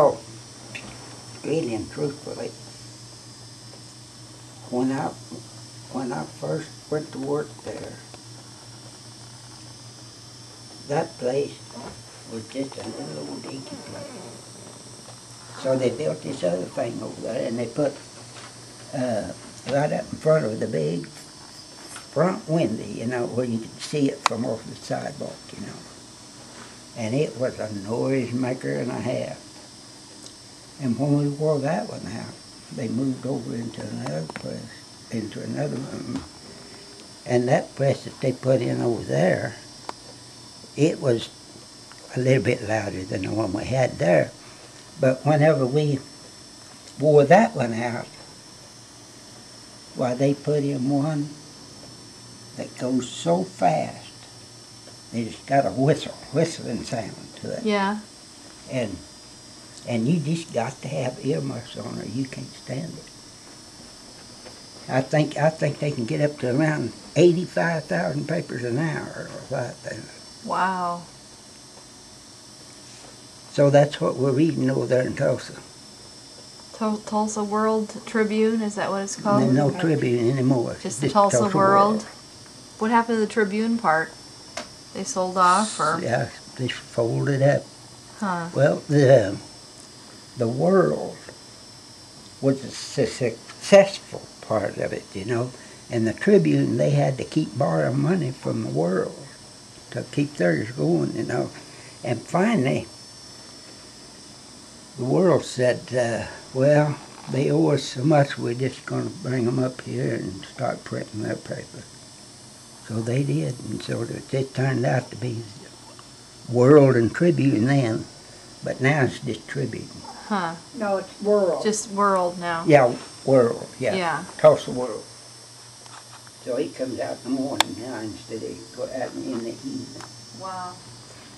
Oh, really and truthfully, when I first went to work there, that place was just a little old dinky place. So they built this other thing over there, and they put right up in front of the big front window, you know, where you could see it from off the sidewalk, you know. And it was a noise maker and a half. And when we wore that one out, they moved over into another press, into another room. And that press that they put in over there, it was a little bit louder than the one we had there. But whenever we wore that one out, why, they put in one that goes so fast, they just got a whistling sound to it. Yeah. And you just got to have earmuffs on or you can't stand it. I think they can get up to around 85,000 papers an hour or that thing. Wow. So that's what we're reading over there in Tulsa. Tulsa World Tribune, is that what it's called? There's no Tribune anymore. Just the Tulsa World. What happened to the Tribune part? They sold off, or? Yeah, they folded up. Huh. Well, the World was a successful part of it, you know. And the Tribune, they had to keep borrowing money from the World to keep theirs going, you know. And finally, the World said, well, they owe us so much, we're just going to bring them up here and start printing their paper. So they did, and so it turned out to be World and Tribune then, but now it's just Tribune. Huh. No, it's World. Just World now. Yeah, World, yeah. Yeah. Tulsa World. So he comes out in the morning now instead of go out in the evening. Wow.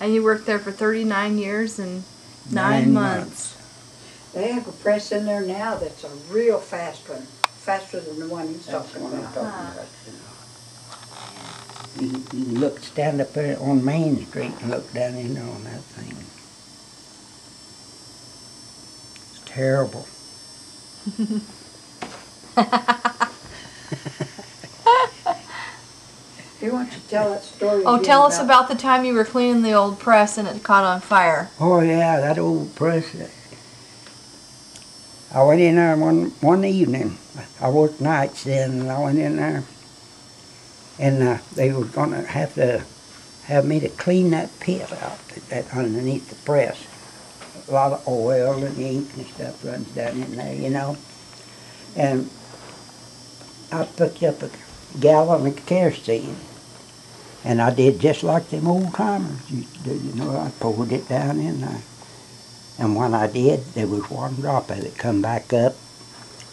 And you worked there for 39 years and 9 months. They have a press in there now that's a real fast one, faster than the one he's That's talking what I'm about. talking about, you know. You look, stand up there on Main Street and look down in there on that thing. It's terrible. He wants you to tell that story. Oh, again tell us about the time you were cleaning the old press and it caught on fire. Oh yeah, that old press. I went in there one evening. I worked nights then, and I went in there, and they were going to have me to clean that pit out that underneath the press. A lot of oil and ink and stuff runs down in there, you know. And I picked up a gallon of kerosene, and I did just like them old timers used to do, you know. I poured it down in there. And when I did, there was one drop of it come back up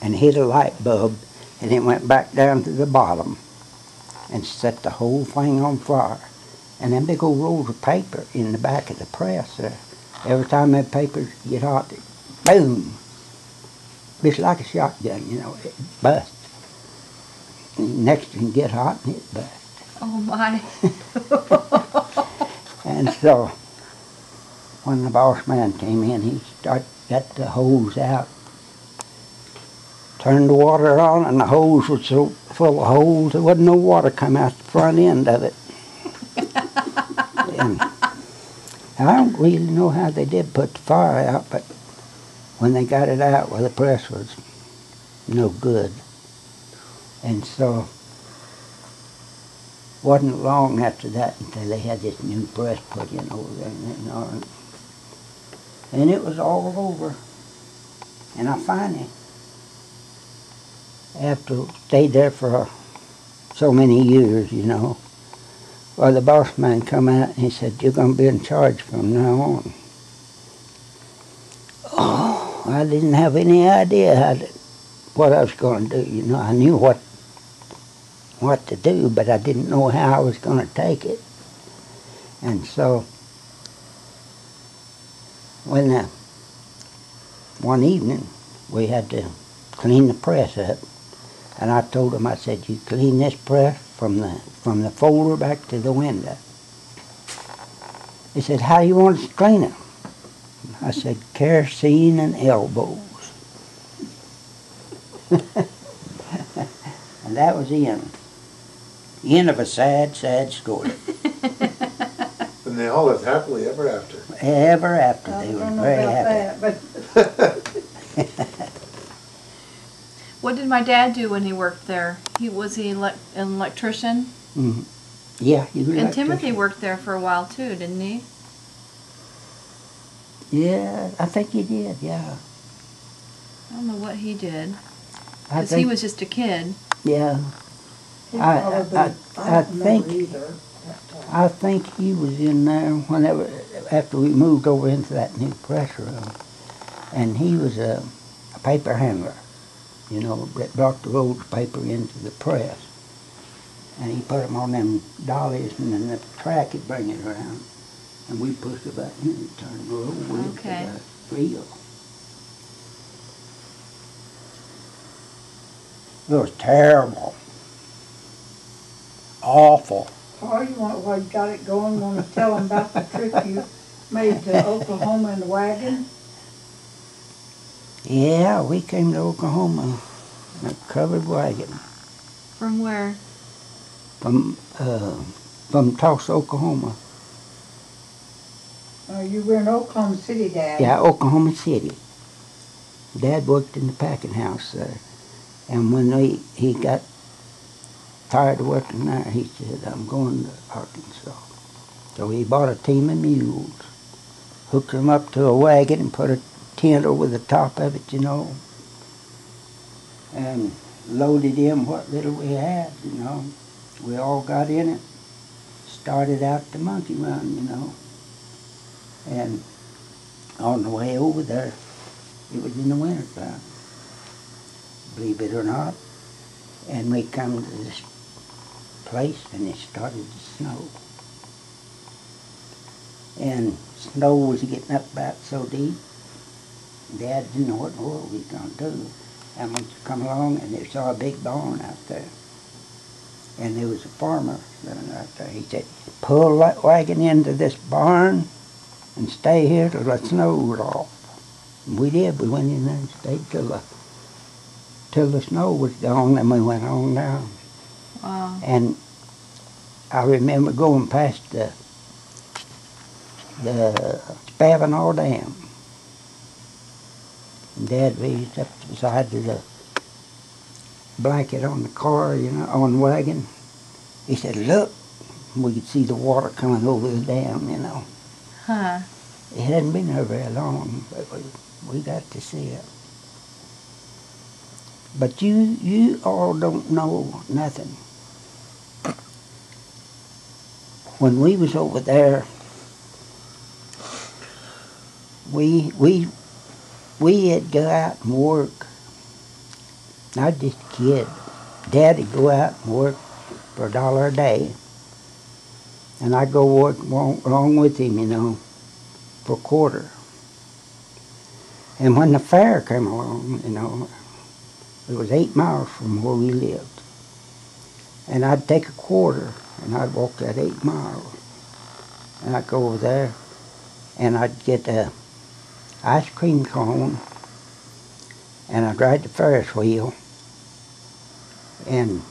and hit a light bulb, and it went back down to the bottom and set the whole thing on fire. And them big old rolls of paper in the back of the press there, every time that paper get hot, boom! Just like a shotgun, you know, it busts. And next you can get hot and it busts. Oh my. And so, when the boss man came in, he got the hose out, turned the water on, and the hose was so full of holes, there wasn't no water come out the front end of it. And I don't really know how they did put the fire out, but when they got it out, well, the press was no good. And so, wasn't long after that until they had this new press put in over there. And it was all over. And I finally, after stayed there for so many years, you know, well, the boss man come out and he said, you're going to be in charge from now on. Oh, I didn't have any idea what I was going to do, you know. I knew what to do, but I didn't know how I was going to take it. And so, when one evening we had to clean the press up, and I told him, I said, you clean this press from the folder back to the window. He said, how do you want us to clean it? I said, kerosene and elbows. And that was the end. The end of a sad, sad story. And they all lived happily ever after. Ever after, I they were don't know very about happy. that, but What did my dad do when he worked there? Was he an electrician? Mhm. Yeah, you were And like Timothy this. worked there for a while too, didn't he? Yeah, I think he did, yeah. I don't know what he did. I Because he think, was just a kid. yeah, he I- probably, I don't remember think- either. I think he was in there whenever, after we moved over into that new press room. And he was a paper handler, you know, that brought the rolled paper into the press. And he put them on them dollies, and then the track would bring it around. And we pushed the button and turned the roll into Okay. the reel. It was terrible. Awful. Paul, you want, while you got it going, want to tell them about the trip you made to Oklahoma in the wagon? Yeah, we came to Oklahoma in a covered wagon From where? from Tulsa, Oklahoma. You were in Oklahoma City, Dad. Yeah, Oklahoma City. Dad worked in the packing house there. And when he got tired of working there, he said, I'm going to Arkansas. So he bought a team of mules, hooked them up to a wagon and put a tent over the top of it, you know, and loaded in what little we had, you know. We all got in it, started out the monkey run, you know. And on the way over there, it was in the wintertime, believe it or not. And we come to this place and it started to snow. And snow was getting up about so deep, Dad didn't know what in the world we was going to do. And we come along and they saw a big barn out there. And there was a farmer living out there. He said, pull that wagon into this barn and stay here till the snow was off. And we did. We went in there and stayed till the snow was gone, and we went on down. Wow. And I remember going past the Spavinaw Dam. And Dad raised up beside the blanket on the car, you know, on the wagon. He said, look, we could see the water coming over the dam, you know. Huh. It hadn't been there very long, but we got to see it. But you all don't know nothing. When we was over there, we had go out and work. Not just a kid. Dad'd go out and work for $1 a day. And I'd go work along with him, you know, for a quarter. And when the fair came along, you know, it was 8 miles from where we lived. And I'd take a quarter and I'd walk that 8 miles. And I'd go over there and I'd get a ice cream cone and I'd ride the Ferris wheel and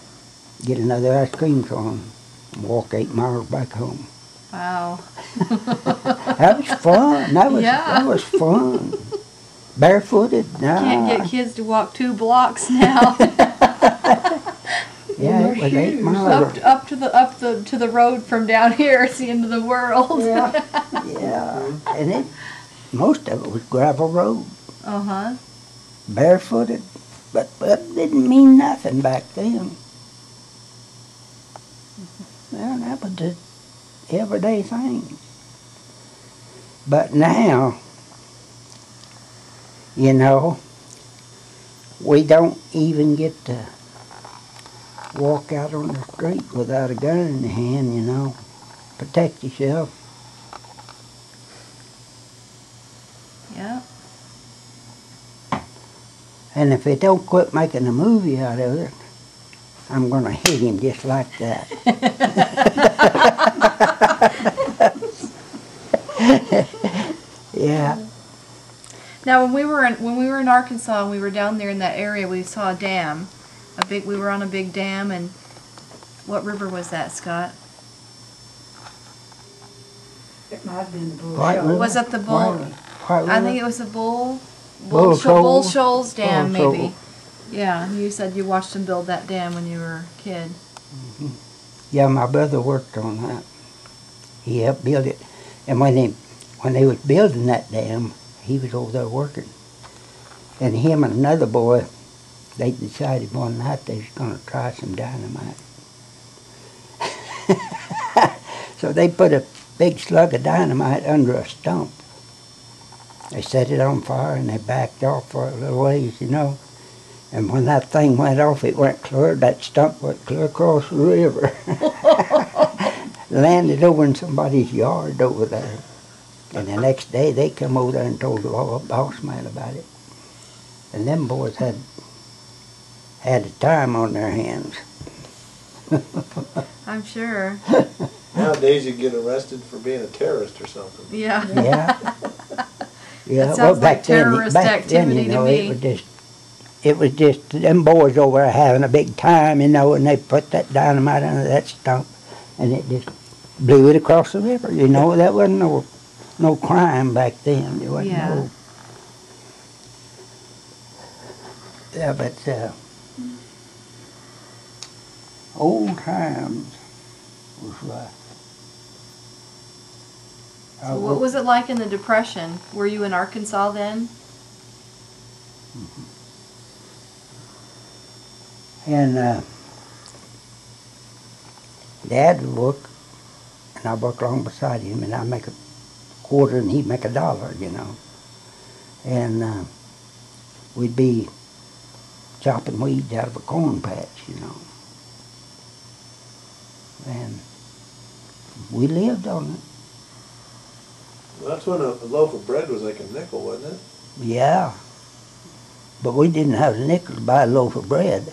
get another ice cream cone and walk 8 miles back home. Wow. That was fun. That was fun. Barefooted. Can't get kids to walk 2 blocks now. Yeah, it was 8 miles. up to the road from down here. It's the end of the world. Yeah. Yeah, and most of it was gravel road. Uh-huh. Barefooted, but that didn't mean nothing back then. Well, that was just everyday thing. But now, you know, we don't even get to walk out on the street without a gun in the hand, you know. Protect yourself. Yeah. And if they don't quit making a movie out of it, I'm going to hit him just like that. Yeah. Now, when we were in Arkansas and we were down there in that area, we saw a dam. We were on a big dam, and what river was that, Scott? It might have been the Bull White Shoals. River? Was it the Bull? White I think River? it was the Bull Bull Shoals? Shoals Dam, Bull maybe. Shoals. Yeah, you said you watched them build that dam when you were a kid. Yeah, my brother worked on that. He helped build it. And when they was building that dam, he was over there working. And him and another boy, they decided one night they was going to try some dynamite. So they put a big slug of dynamite under a stump. They set it on fire and they backed off for a little ways, you know. And when that thing went off, it went clear, that stump went clear across the river. Landed over in somebody's yard over there. And the next day they come over there and told the boss man about it. And them boys had a time on their hands. I'm sure. Nowadays you get arrested for being a terrorist or something. Yeah. Yeah. Yeah, That sounds like terrorist activity you know, to me. it was just them boys over there having a big time, you know, and they put that dynamite under that stump and it just blew it across the river, you know. That wasn't no crime back then. There wasn't Yeah. no. Yeah, but old times was right. So what was it like in the Depression? Were you in Arkansas then? And Dad would work, and I work along beside him, and I make a quarter and he'd make $1, you know. And we'd be chopping weeds out of a corn patch, you know. And we lived on it. Well, that's when a loaf of bread was like a nickel, wasn't it? Yeah. But we didn't have a nickel to buy a loaf of bread.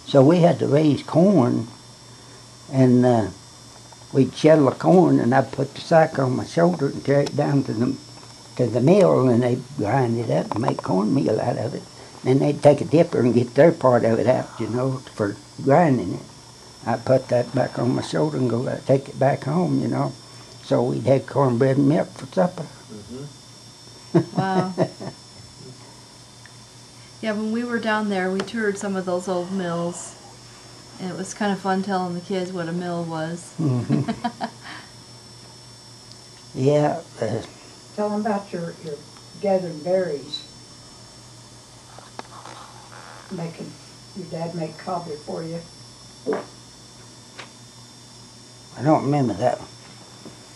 So we had to raise corn, and we'd shell the corn, and I'd put the sack on my shoulder and carry it down to the mill, and they'd grind it up and make cornmeal out of it. Then they'd take a dipper and get their part of it out, you know, for grinding it. I'd put that back on my shoulder and go take it back home, you know. So we'd have cornbread and milk for supper. Mm-hmm. Wow. Yeah, when we were down there, we toured some of those old mills, and it was kind of fun telling the kids what a mill was. Mm-hmm. Yeah. Tell them about your gathering berries. Your dad make cobbler for you. I don't remember that.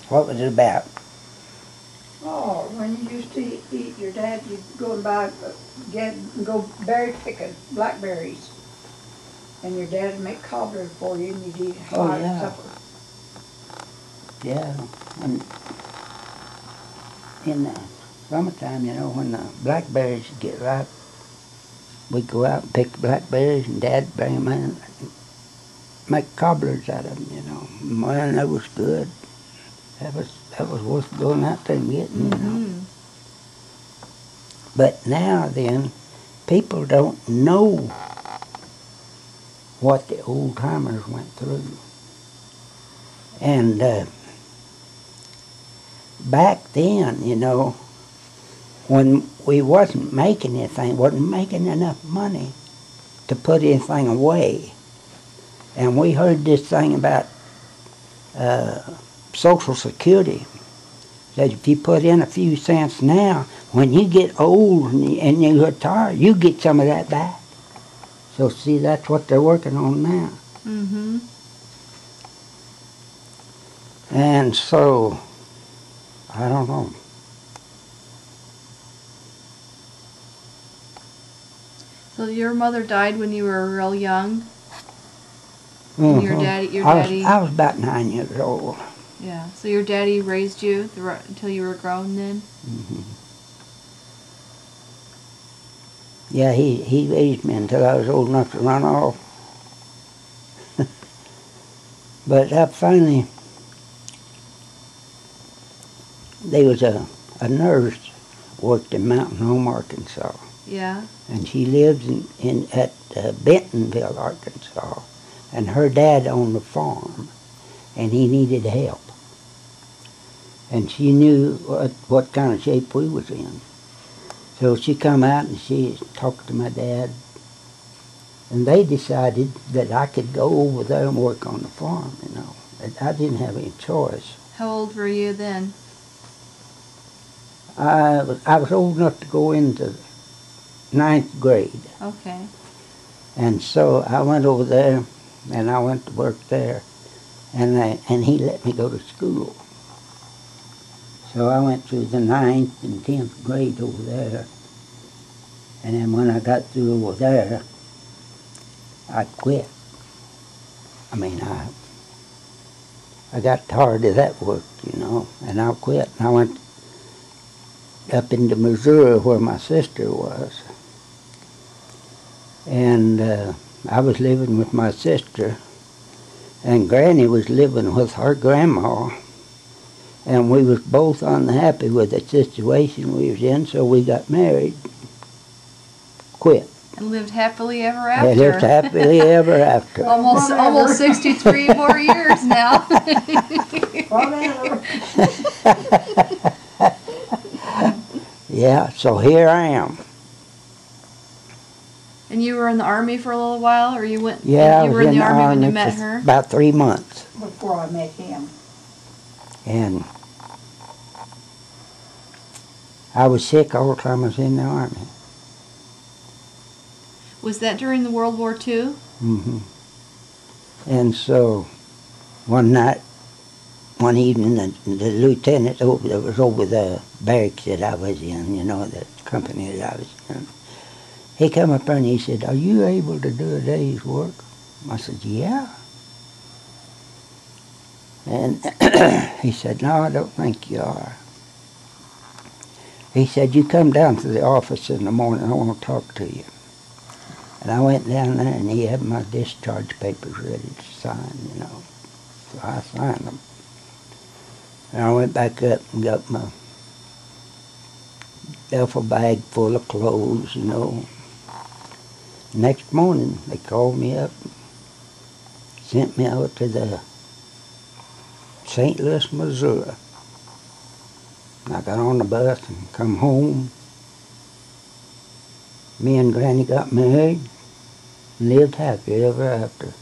What was it about? Oh, when you used to eat, your dad, you'd go and go berry picking, blackberries. And your dad would make cobbler for you and you'd eat Oh, hot yeah. supper. Yeah. And in the summertime, you know, when the blackberries get ripe, we'd go out and pick the blackberries, and Dad bring them in and make cobblers out of them, you know. Man, that was good. That was worth going out there and getting, you know. Mhm. But now then, people don't know what the old timers went through. And back then, you know, when we wasn't making anything, wasn't making enough money to put anything away. And we heard this thing about Social Security. That if you put in a few cents now, when you get old and you retire, you get some of that back. So see, that's what they're working on now. Mm-hmm. And so, I don't know. So your mother died when you were real young? Mhm. Your daddy- I was about 9 years old. Yeah. So your daddy raised you until you were grown then? Hmm. Yeah, he raised me until I was old enough to run off. But I finally, there was a nurse worked in Mountain Home, Arkansas. Yeah. And she lives at Bentonville, Arkansas. And her dad owned a farm, and he needed help. And she knew what kind of shape we was in. So she come out and she talked to my dad, and they decided that I could go over there and work on the farm, you know. I didn't have any choice. How old were you then? I was old enough to go into 9th grade. Okay. And so I went over there, and I went to work there, and he let me go to school. So I went through the 9th and 10th grade over there. And then when I got through over there, I quit. I mean, I got tired of that work, you know, and I quit. And I went up into Missouri where my sister was. And I was living with my sister, and Granny was living with her grandma. And we was both unhappy with the situation we was in, so we got married, quit. And lived happily ever And after. lived happily ever after. Almost 63 more years now. Whatever. Yeah, so here I am. And you were in the Army for a little while, or you went? Yeah, You I were was in the Army when you for met her. about 3 months. Before I met him. And I was sick all the time I was in the Army. Was that during the World War II? Hmm. And so one night, one evening, the lieutenant that was over the barracks that I was in, you know, the company that I was in, he come up there and he said, "Are you able to do a day's work?" I said, "Yeah." And he said, "No, I don't think you are." He said, "You come down to the office in the morning, I want to talk to you." And I went down there, and he had my discharge papers ready to sign, you know. So I signed them. And I went back up and got my duffel bag full of clothes, you know. Next morning, they called me up, sent me out to the St. Louis, Missouri. And I got on the bus and come home. Me and Granny got married and lived happy ever after.